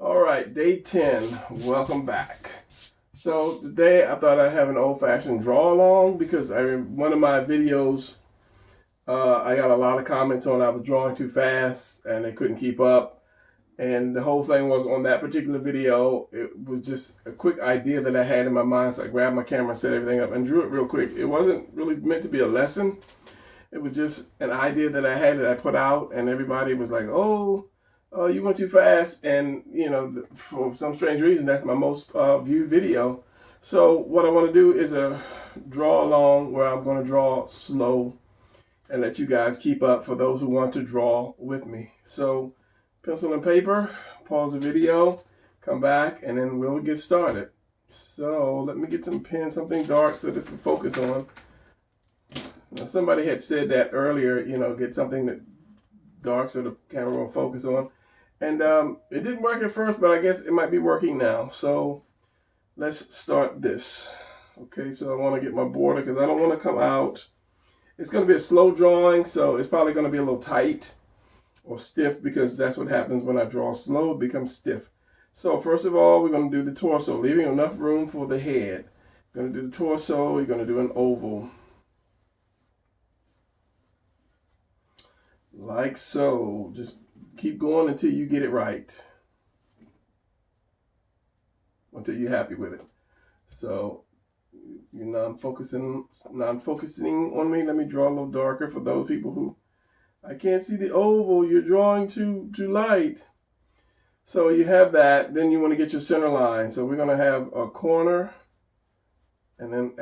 All right, day 10. Welcome back. So today I thought I'd have an old-fashioned draw along because one of my videos I got a lot of comments on I was drawing too fast and they couldn't keep up. And the whole thing was on that particular video, it was just a quick idea that I had in my mind. So I grabbed my camera, set everything up, and drew it real quick. It wasn't really meant to be a lesson. It was just an idea that I had that I put out, and everybody was like, "Oh, you went too fast." And for some strange reason, that's my most viewed video. So what I want to do is a draw along where I'm going to draw slow and let you guys keep up for those who want to draw with me. So pencil and paper, pause the video, come back, and then we'll get started. So let me get some pen, something dark so this will focus on. Now, somebody had said that earlier, get something that dark so the camera will focus on. And it didn't work at first, but I guess it might be working now. So let's start this. Okay, so I want to get my border because I don't want to come out. It's going to be a slow drawing, so it's probably going to be a little tight or stiff because that's what happens when I draw slow, it becomes stiff. So first of all, we're going to do the torso, leaving enough room for the head. We're going to do the torso, you're going to do an oval. Like so. Just keep going until you get it right. Until you're happy with it. So you're non-focusing on me. Let me draw a little darker for those people who I can't see the oval. You're drawing too light. So you have that. Then you want to get your center line. So we're going to have a corner. And then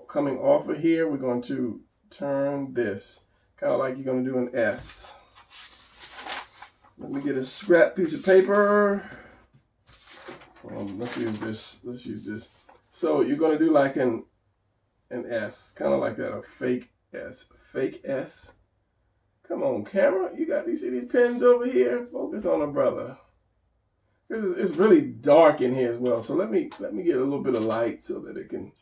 coming off of here, we're going to turn this. Kind of like you're going to do an S. Let me get a scrap piece of paper. Let's use this. Let's use this. So you're going to do like an S, kind of like that, a fake S. Fake S. Come on, camera. You got these, see these pens over here? Focus on a brother. It's really dark in here as well. So let me get a little bit of light so that it can,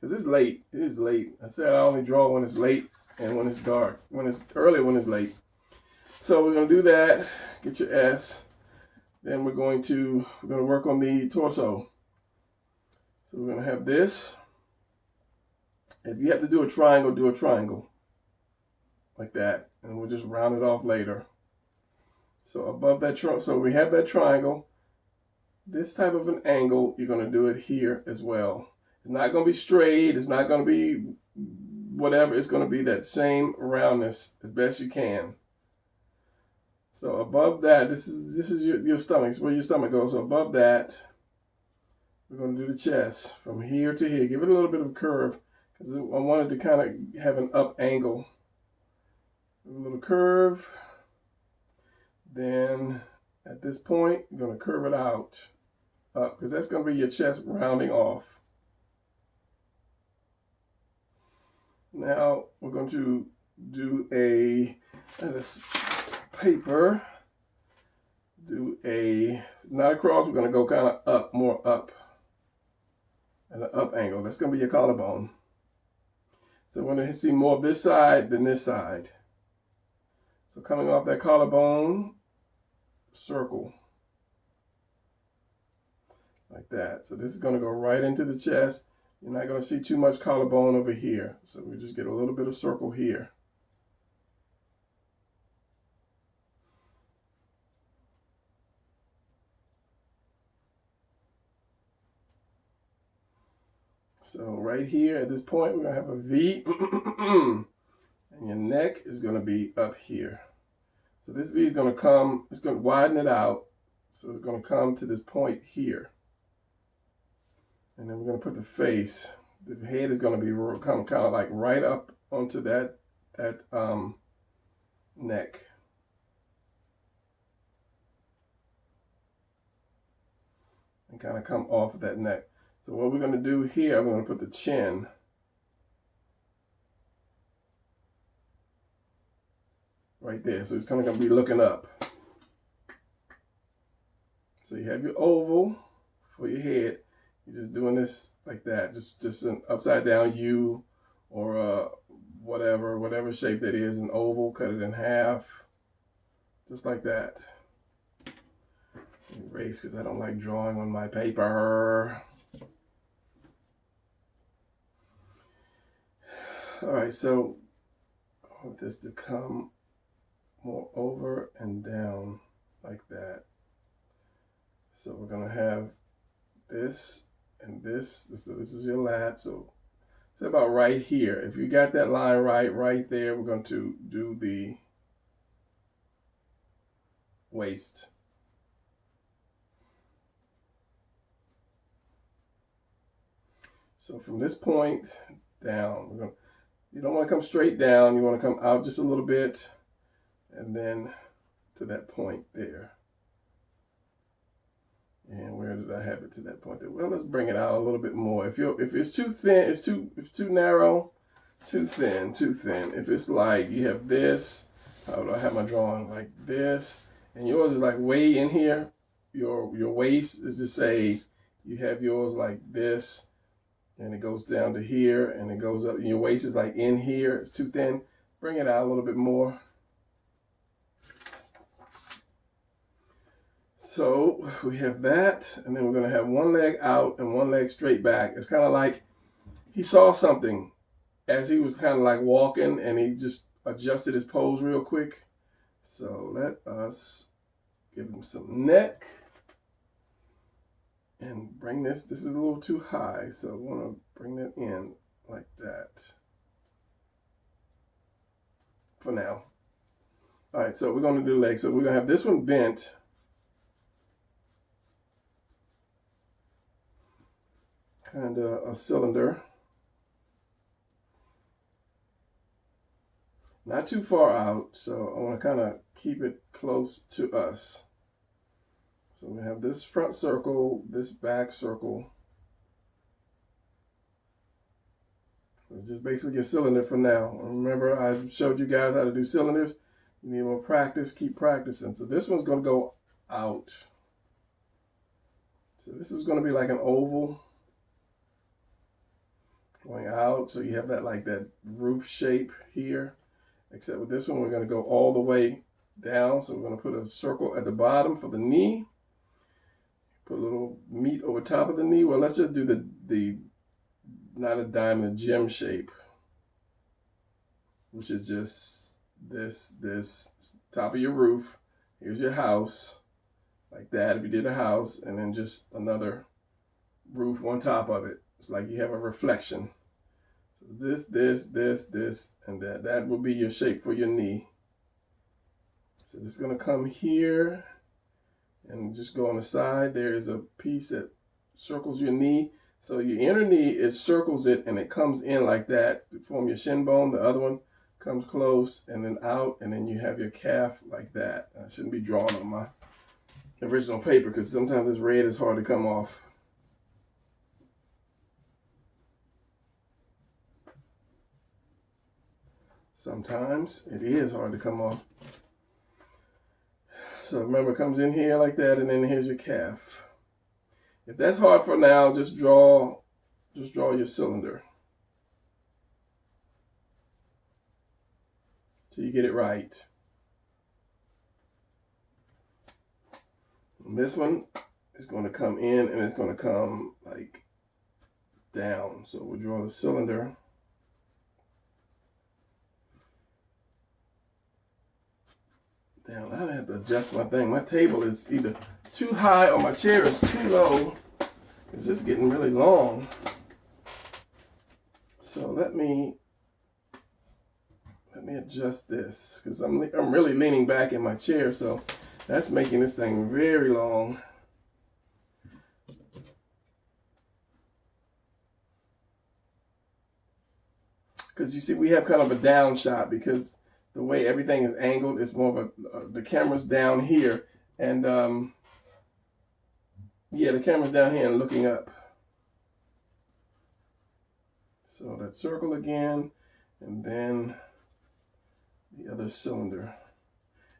because it's late. It is late. I said I only draw when it's late and when it's dark. When it's early, when it's late. So we're going to do that. Get your S. Then we're going to work on the torso. So we're going to have this. If you have to do a triangle, do a triangle. Like that. And we'll just round it off later. So above that, so we have that triangle. This type of an angle, you're going to do it here as well. It's not going to be straight. It's not going to be whatever. It's going to be that same roundness as best you can. So above that, this is your stomach. It's where your stomach goes. So above that, we're going to do the chest from here to here. Give it a little bit of curve because I wanted to kind of have an up angle. A little curve. Then at this point, you're going to curve it out up because that's going to be your chest rounding off. Now we're going to do this paper. Do not across. We're going to go kind of up, more up, at an up angle. That's going to be your collarbone. So we're going to see more of this side than this side. So coming off that collarbone, circle. Like that. So this is going to go right into the chest. You're not going to see too much collarbone over here. So we just get a little bit of circle here. So right here at this point, we're going to have a V. And your neck is going to be up here. So this V is going to come, it's going to widen it out. So it's going to come to this point here. And then we're going to put the face. The head is going to be come kind of like right up onto that neck. And kind of come off of that neck. So what we're going to do here, I'm going to put the chin. Right there. So it's kind of going to be looking up. So you have your oval for your head. You're just doing this like that. Just an upside down U or whatever shape that is, an oval, cut it in half. Just like that. Erase because I don't like drawing on my paper. All right, so I want this to come more over and down like that. So we're gonna have this and this. So this is your lat. So it's about right here. If you got that line right there, we're going to do the waist. So from this point down, you don't want to come straight down. You want to come out just a little bit, and then to that point there. And where did I have it to that point there? Well, let's bring it out a little bit more. If it's too thin, if it's too narrow, too thin. If it's like you have this, how do I have my drawing like this, and yours is like way in here. Your waist is just say you have yours like this, and it goes down to here, and it goes up. And your waist is like in here. It's too thin. Bring it out a little bit more. So we have that, and then we're going to have one leg out and one leg straight back. It's kind of like he saw something as he was kind of like walking, and he just adjusted his pose real quick. So let us give him some neck and bring this. This is a little too high, so I want to bring that in like that for now. All right, so we're going to do legs. So we're going to have this one bent. Kind of a cylinder. Not too far out, so I want to kind of keep it close to us. So we have this front circle, this back circle. It's just basically your cylinder for now. Remember, I showed you guys how to do cylinders. You need more practice, keep practicing. So this one's going to go out. So this is going to be like an oval going out. So you have that like that roof shape here. Except with this one, we're going to go all the way down. So we're going to put a circle at the bottom for the knee. Put a little meat over top of the knee. Well, let's just do the not a diamond, gem shape, which is just this top of your roof. Here's your house, like that if you did a house, and then just another roof on top of it. It's like you have a reflection. So this, and that. That will be your shape for your knee. So this is going to come here and just go on the side. There is a piece that circles your knee. So your inner knee, it circles it and it comes in like that to form your shin bone. The other one comes close and then out, and then you have your calf like that. I shouldn't be drawing on my original paper because sometimes this red is hard to come off. Sometimes it is hard to come off. So remember, it comes in here like that, and then here's your calf. If that's hard for now, just draw your cylinder so you get it right. And this one is going to come in, and it's going to come like down. So we'll draw the cylinder. Down. I have to adjust my thing. My table is either too high or my chair is too low. Because this is getting really long. So let me adjust this, because I'm really leaning back in my chair, so that's making this thing very long. Because you see, we have kind of a down shot because the way everything is angled is more of the camera's down here, and yeah, the camera's down here and looking up. So that circle again, and then the other cylinder.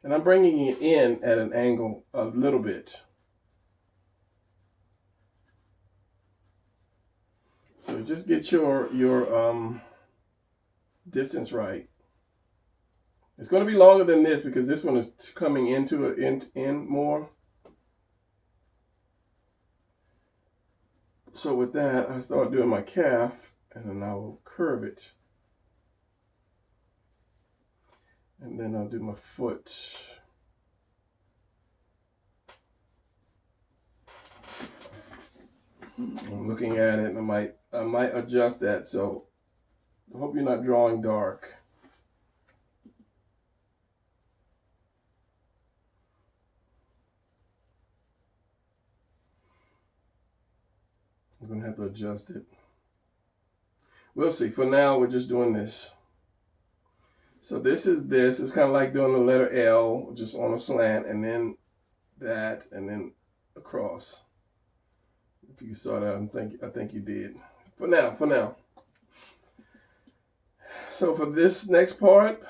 And I'm bringing it in at an angle a little bit. So just get your distance right. It's going to be longer than this because this one is coming into it in more. So with that, I start doing my calf, and then I will curve it. And then I'll do my foot. I'm looking at it, and I might adjust that, so I hope you're not drawing dark. I'm gonna have to adjust it. We'll see. For now, we're just doing this. So this. It's kind of like doing the letter L, just on a slant, and then that, and then across. If you saw that, I think you did. For now. So for this next part,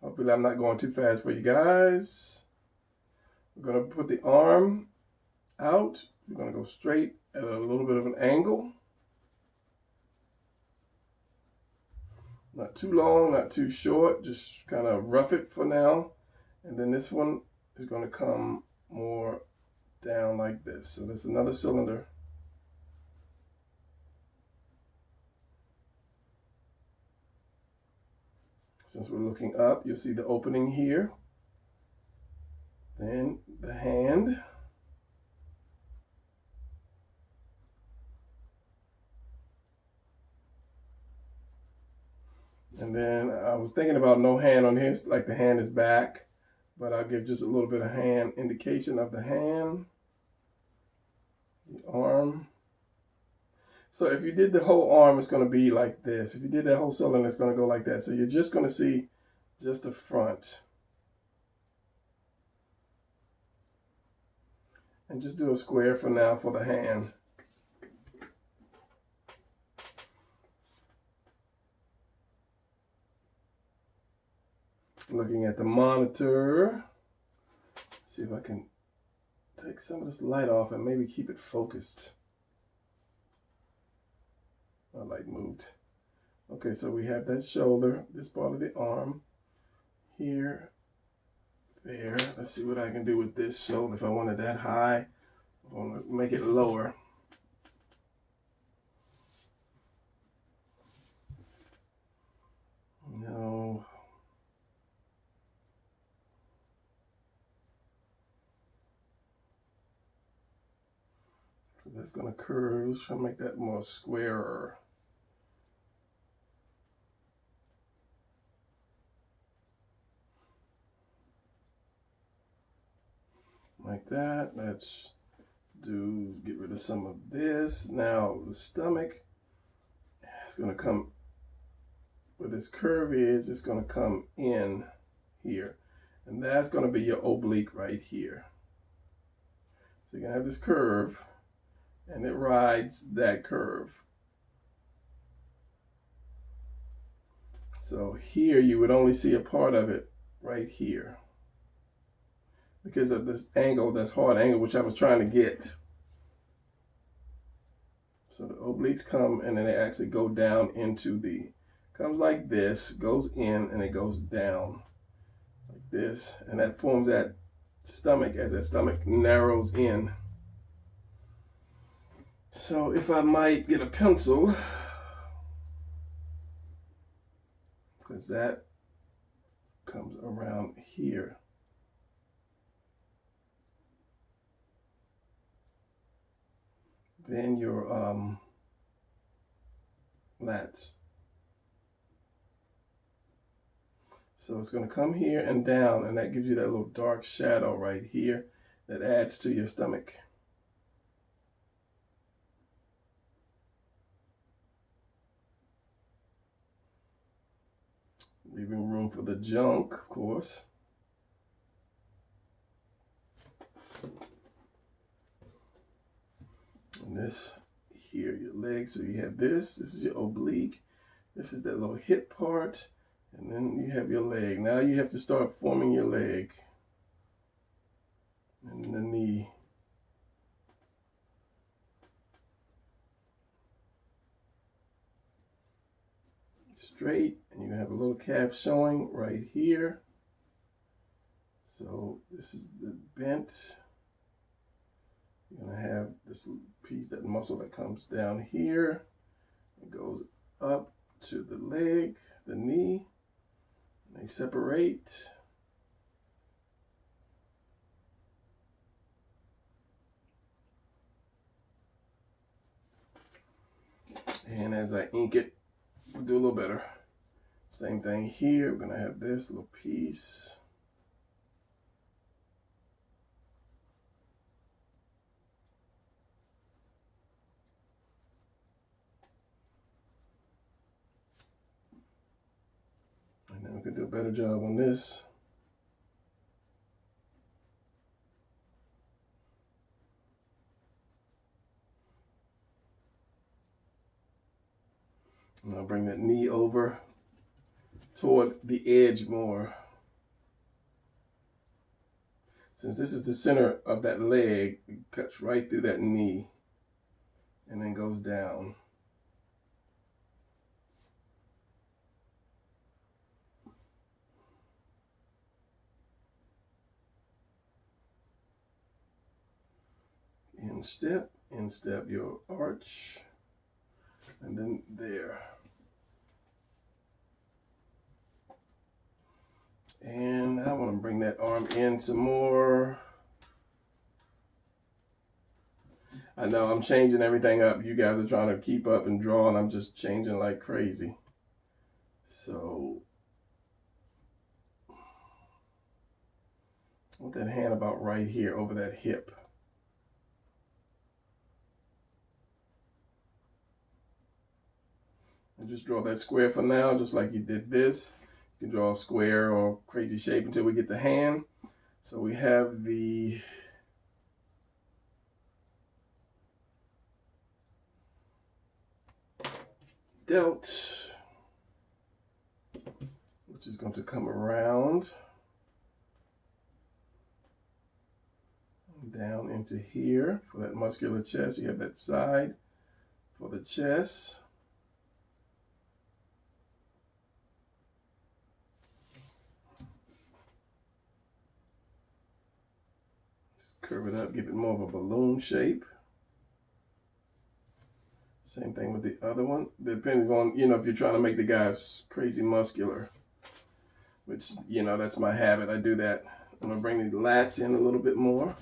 hopefully I'm not going too fast for you guys. We're gonna put the arm out. We're gonna go straight at a little bit of an angle. Not too long, not too short, just kind of rough it for now. And then this one is going to come more down like this. So that's another cylinder. Since we're looking up, you'll see the opening here. Then the hand. And then I was thinking about no hand on his, like the hand is back, but I'll give just a little bit of hand indication of the hand, the arm. So if you did the whole arm, it's going to be like this. If you did that whole cylinder, it's going to go like that. So you're just going to see just the front. And just do a square for now for the hand. Looking at the monitor. See if I can take some of this light off and maybe keep it focused. My light moved. Okay, so we have that shoulder, this part of the arm, here, there. Let's see what I can do with this shoulder. If I want it that high, I want to make it lower. No. So that's going to curve. Let's try to make that more squarer. Like that. Let's get rid of some of this. Now the stomach is going to come, where this curve is, it's going to come in here. And that's going to be your oblique right here. So you're going to have this curve, and it rides that curve. So here you would only see a part of it right here, because of this angle, that hard angle, which I was trying to get. So the obliques come, and then they actually go down into the, comes like this, goes in, and it goes down like this, and that forms that stomach as that stomach narrows in. So if I might get a pencil, because that comes around here. Then your lats. So it's going to come here and down, and that gives you that little dark shadow right here that adds to your stomach. Leaving room for the junk, of course. And this here, your leg. So you have this is your oblique. This is that little hip part. And then you have your leg. Now you have to start forming your leg. And the knee. Straight, and you have a little calf showing right here. So this is the bent. You're gonna have this piece, that muscle that comes down here. It goes up to the leg, the knee, and they separate. And as I ink it, we'll do a little better. Same thing here. We're gonna have this little piece. And then we can do a better job on this. And I'll bring that knee over toward the edge more. Since this is the center of that leg, it cuts right through that knee and then goes down. Instep your arch, and then there. And I want to bring that arm in some more. I know I'm changing everything up. You guys are trying to keep up and draw, and I'm just changing like crazy. So I want that hand about right here over that hip. And just draw that square for now, just like you did this. You can draw a square or crazy shape until we get the hand. So we have the delt, which is going to come around down into here for that muscular chest. You have that side for the chest. Curve it up, give it more of a balloon shape. Same thing with the other one. Depends on, if you're trying to make the guy crazy muscular, which, that's my habit. I do that. I'm gonna bring the lats in a little bit more.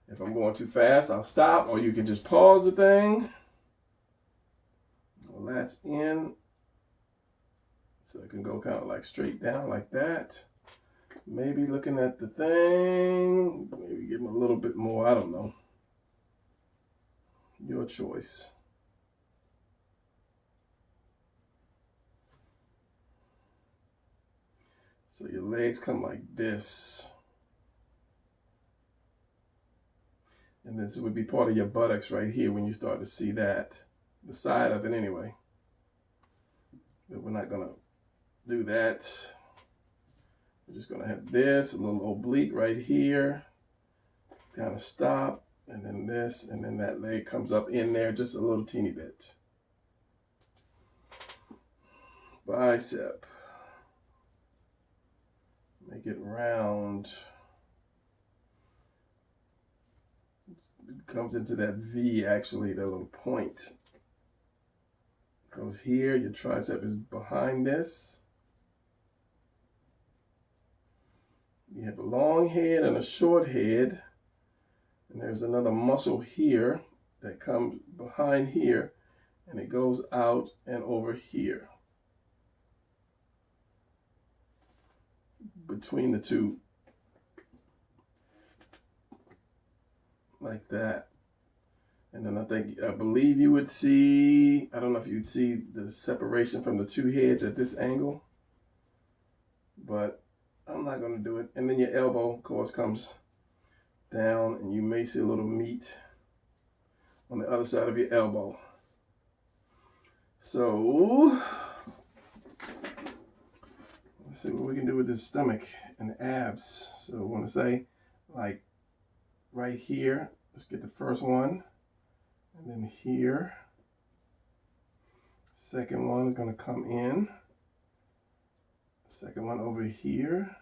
If I'm going too fast, I'll stop, or you can just pause the thing. Lats in, so it can go kind of like straight down like that. Maybe looking at the thing, maybe give them a little bit more, I don't know. Your choice. So your legs come like this. And this would be part of your buttocks right here when you start to see that. The side of it anyway. But we're not gonna do that. We're just gonna have this, a little oblique right here. Kind of stop, and then this, and then that leg comes up in there just a little teeny bit. Bicep. Make it round. It comes into that V, actually, that little point. Goes here, your tricep is behind this. You have a long head and a short head. And there's another muscle here that comes behind here, and it goes out and over here. Between the two. Like that. And then I believe you would see, I don't know if you'd see the separation from the two heads at this angle, but I'm not going to do it. And then your elbow, of course, comes down, and you may see a little meat on the other side of your elbow. So let's see what we can do with this stomach and the abs. So I want to say, like right here, let's get the first one. And then here, second one is going to come in. Second one over here.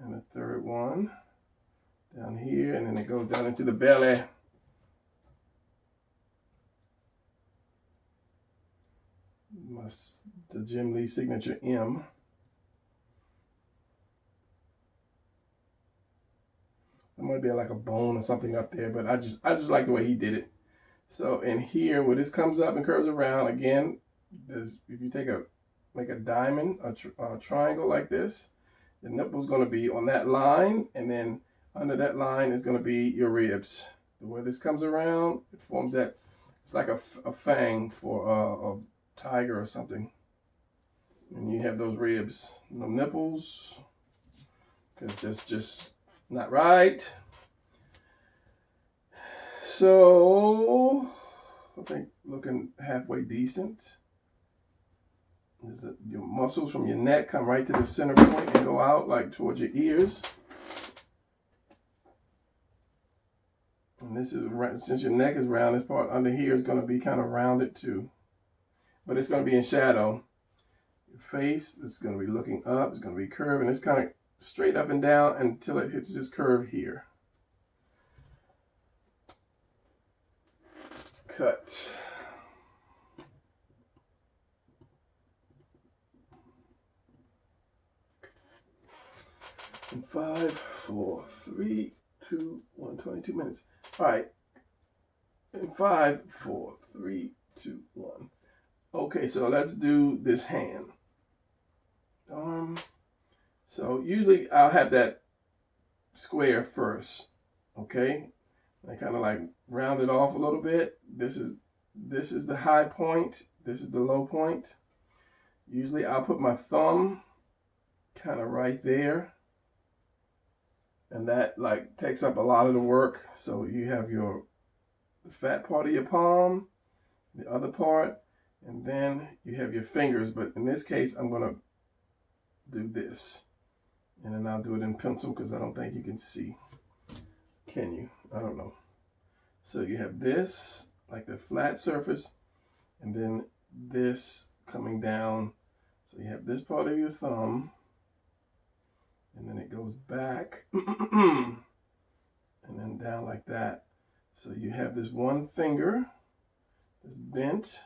And the third one down here. And then it goes down into the belly. the Jim Lee signature M. There might be like a bone or something up there, but I just like the way he did it. So in here, where this comes up and curves around, again, if you make a diamond, a triangle like this, the nipple is going to be on that line, and then under that line is going to be your ribs. The way this comes around, it forms that, it's like a fang for a tiger or something. And you have those ribs, no nipples, because just not right. So I think looking halfway decent. Your muscles from your neck come right to the center point and go out like towards your ears. And this is, since your neck is round, this part under here is going to be kind of rounded too. But it's going to be in shadow. Your face is going to be looking up. It's going to be curved, and it's kind of straight up and down until it hits this curve here. Cut. In 5, 4, 3, 2, 1, 22 minutes. All right. In 5, 4, 3, 2, 1. Okay, so let's do this hand. So usually I'll have that square first. Okay. I kind of like round it off a little bit. This is the high point. This is the low point. Usually I'll put my thumb kind of right there. And that like takes up a lot of the work. So you have the fat part of your palm, the other part, and then you have your fingers. But in this case, I'm going to do this. And then I'll do it in pencil because I don't think you can see. Can you? I don't know. So you have this, like the flat surface, and then this coming down. So you have this part of your thumb, and then it goes back, and then down like that. So you have this one finger that's bent.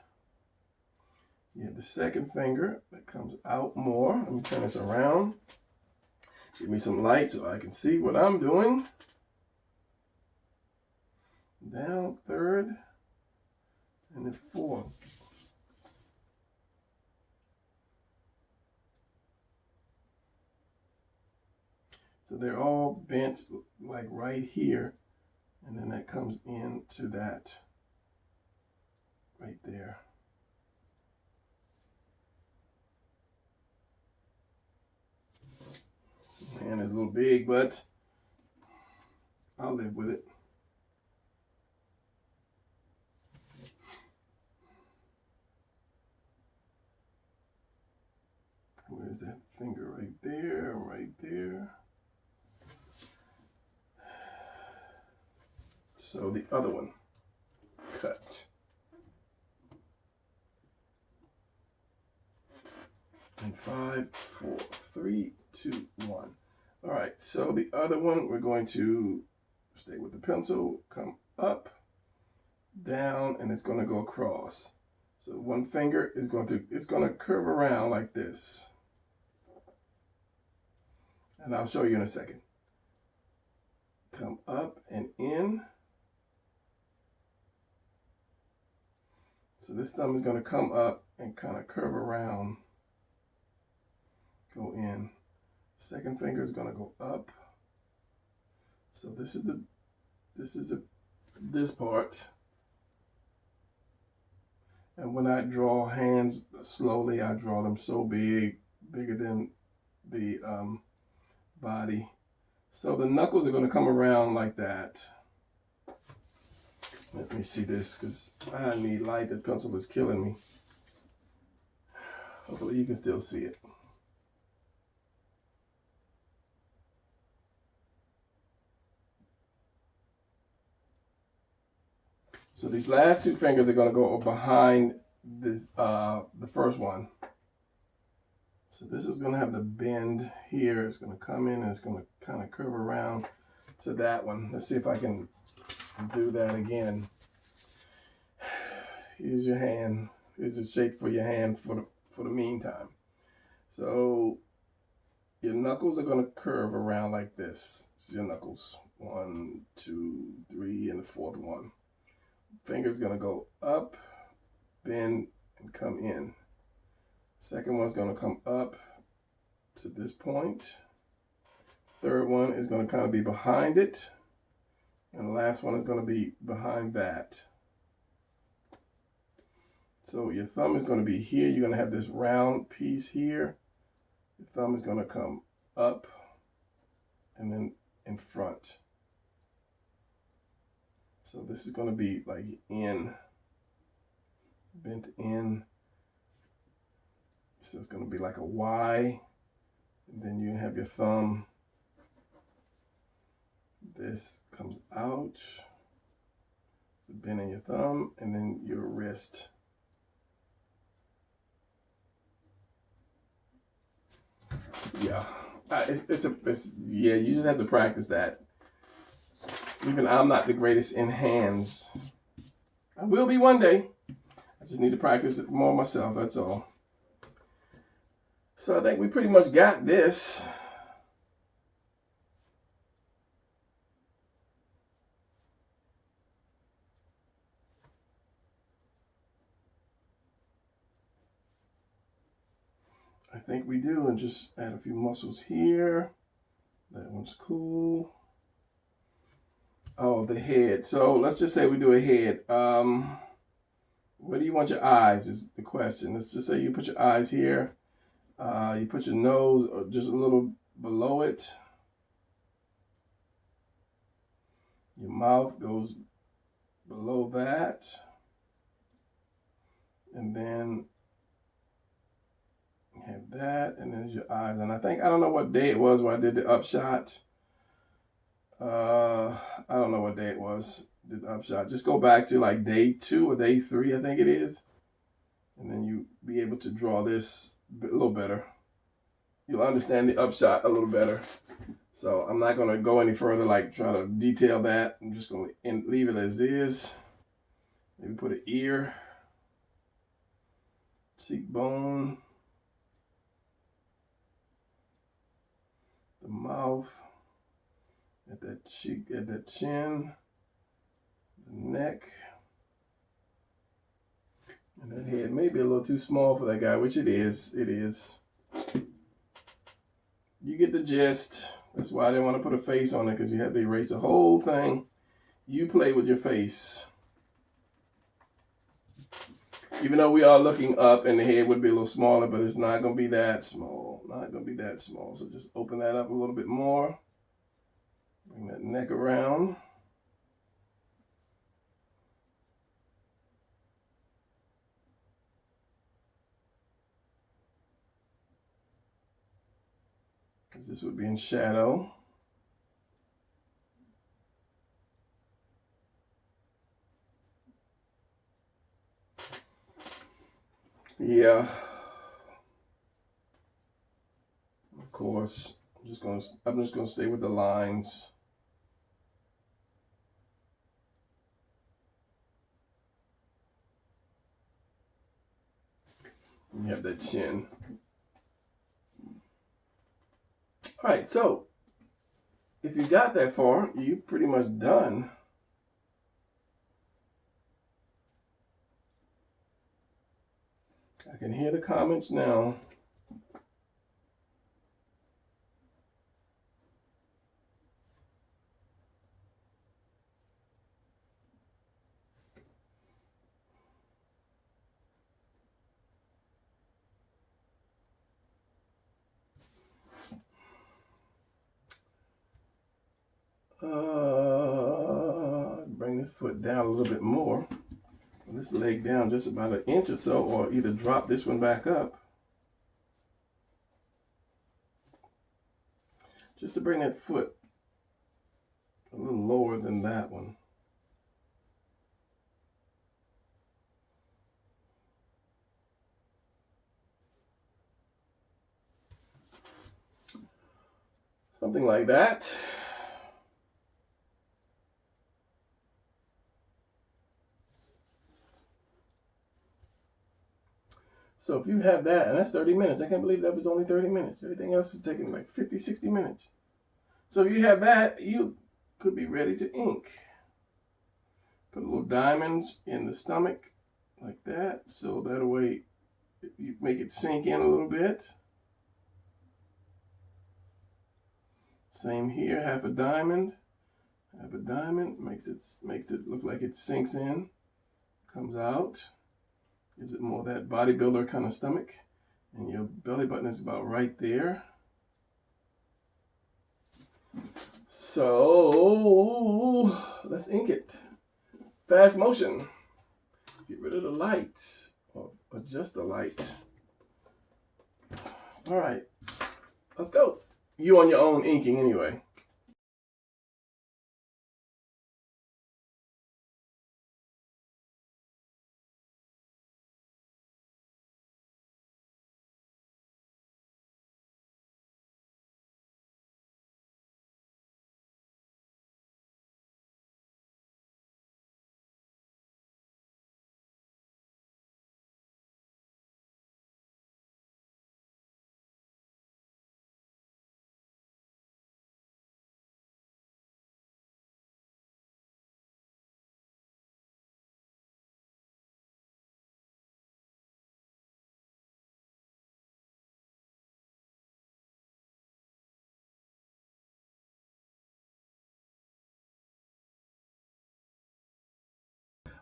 You have the second finger that comes out more. Let me turn this around. Give me some light so I can see what I'm doing. Down, third, and then fourth. So they're all bent like right here, and then that comes into that right there. Man, it's a little big, but I'll live with it. Where's that finger? Right there, right there. So the other one, cut. And 5, 4, 3, 2, 1. All right, so the other one, we're going to stay with the pencil, come up, down, and it's going to go across. So one finger is going to curve around like this. And I'll show you in a second. Come up and in. So this thumb is going to come up and kind of curve around, go in. Second finger is going to go up. So this is this part. And when I draw hands slowly, I draw them so big, bigger than the body. So the knuckles are going to come around like that. Let me see this because I need light. The pencil is killing me. Hopefully you can still see it. So these last two fingers are going to go behind this, the first one. So this is going to have the bend here. It's going to come in and it's going to kind of curve around to that one. Let's see if I can do that again. Here's your hand. It's a shape for your hand for the meantime. So your knuckles are going to curve around like this. This is your knuckles. 1, 2, 3, and the fourth one. Finger's going to go up, bend, and come in. Second one's going to come up to this point. Third one is going to kind of be behind it. And the last one is going to be behind that. So your thumb is going to be here. You're going to have this round piece here. Your thumb is going to come up and then in front. So this is going to be like in, bent in. So it's going to be like a Y. And then you have your thumb. This comes out. So bend in your thumb and then your wrist. Yeah, yeah. You just have to practice that. Even I'm not the greatest in hands. I will be one day. I just need to practice it more myself. That's all. So I think we pretty much got this. I think we do, and just add a few muscles here. That one's cool. Oh, the head. So let's just say we do a head. Where do you want your eyes is the question. Let's just say you put your eyes here. You put your nose just a little below it. Your mouth goes below that. And then you have that, and there's your eyes. And I don't know what day it was where I did the upshot. I don't know what day it was, did the upshot. Just go back to like day 2 or day 3, I think it is. And then you be able to draw this a little better. You'll understand the upshot a little better. So I'm not going to go any further, like try to detail that. I'm just going to leave it as is. Maybe put an ear, cheekbone, the mouth, at that cheek, at that chin, the neck, and that head may be a little too small for that guy, which it is. It is. You get the gist. That's why I didn't want to put a face on it, because you have to erase the whole thing. You play with your face. Even though we are looking up and the head would be a little smaller, but it's not going to be that small. Not going to be that small. So just open that up a little bit more. Bring that neck around. This would be in shadow. Yeah. Of course, I'm just gonna stay with the lines. You have that chin. All right, so if you got that far, you're pretty much done. I can hear the comments now. Bring this foot down a little bit more. This leg down just about an inch or so, or either drop this one back up. Just to bring that foot a little lower than that one. Something like that. So if you have that, and that's 30 minutes. I can't believe that was only 30 minutes. Everything else is taking like 50, 60 minutes. So if you have that, you could be ready to ink. Put little diamonds in the stomach like that. So that way you make it sink in a little bit. Same here, half a diamond. Half a diamond makes it look like it sinks in, comes out. Gives it more that bodybuilder kind of stomach. And your belly button is about right there. So let's ink it. Fast motion. Get rid of the light or adjust the light. All right, let's go. You on your own inking anyway.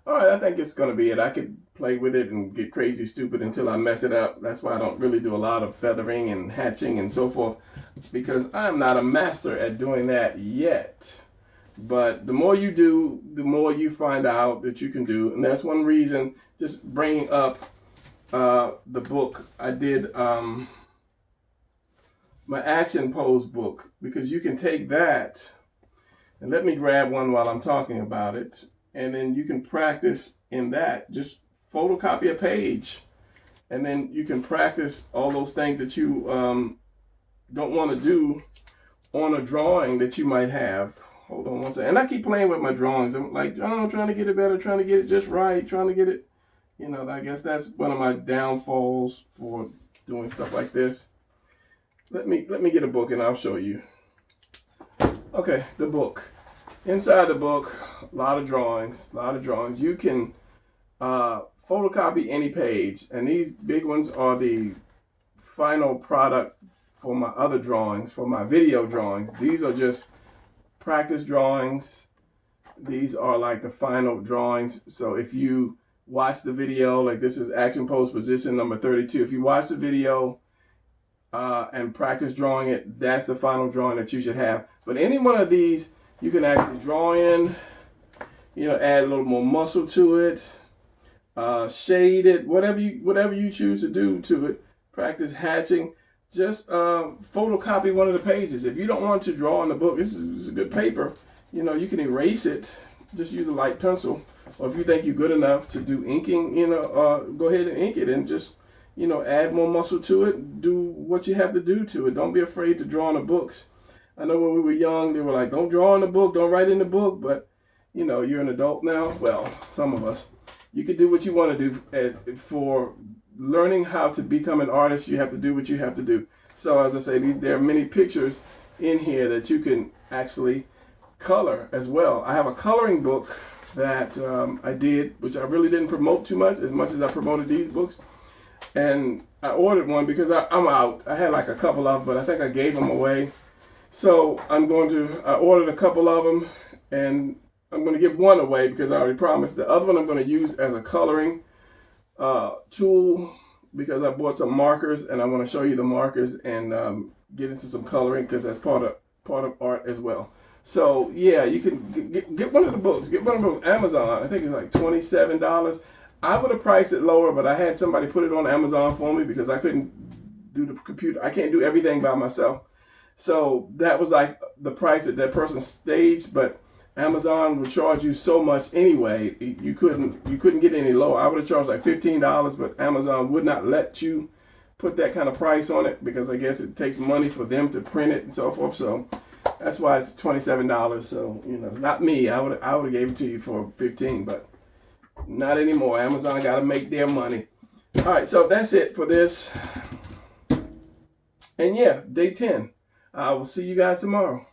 All right, I think it's going to be it. I could play with it and get crazy stupid until I mess it up. That's why I don't really do a lot of feathering and hatching and so forth, because I'm not a master at doing that yet. But the more you do, the more you find out that you can do. And that's one reason, just bringing up the book, I did my action pose book, because you can take that, and let me grab one while I'm talking about it. And then you can practice in that. Just photocopy a page, and then you can practice all those things that you don't want to do on a drawing that you might have. Hold on one second. And I keep playing with my drawings. I'm like, oh, I'm trying to get it better, trying to get it just right, trying to get it, you know, I guess that's one of my downfalls for doing stuff like this. Let me get a book and I'll show you. Okay, the book. Inside the book, a lot of drawings, You can photocopy any page, and these big ones are the final product for my other drawings, for my video drawings. These are just practice drawings. These are like the final drawings. So if you watch the video, like this is action pose position number 32. If you watch the video and practice drawing it, that's the final drawing that you should have. But any one of these, you can actually draw in, you know, add a little more muscle to it, shade it, whatever you choose to do to it. Practice hatching. Just photocopy one of the pages. If you don't want to draw in the book, this is a good paper. You know, you can erase it. Just use a light pencil. Or if you think you're good enough to do inking, you know, go ahead and ink it and just, you know, add more muscle to it. Do what you have to do to it. Don't be afraid to draw in the books. I know when we were young, they were like, don't draw in the book, don't write in the book. But, you know, you're an adult now. Well, some of us. You can do what you want to do. For learning how to become an artist, you have to do what you have to do. So as I say, there are many pictures in here that you can actually color as well. I have a coloring book that I did, which I really didn't promote too much as I promoted these books. And I ordered one because I'm out. I had like a couple of them, but I think I gave them away. So I ordered a couple of them, and I'm going to give one away because I already promised. The other one I'm going to use as a coloring tool, because I bought some markers and I want to show you the markers and get into some coloring, because that's part of art as well. So yeah, you can get one of the books. Get one of them on Amazon. I think it's like $27. I would have priced it lower, but I had somebody put it on Amazon for me because I couldn't do the computer. I can't do everything by myself. So that was like the price that person staged, but Amazon would charge you so much anyway. You couldn't get any lower. I would have charged like $15, but Amazon would not let you put that kind of price on it, because I guess it takes money for them to print it and so forth. So that's why it's $27. So, you know, it's not me. I would have gave it to you for $15, but not anymore. Amazon got to make their money. All right, so that's it for this. And yeah, day 10. I will see you guys tomorrow.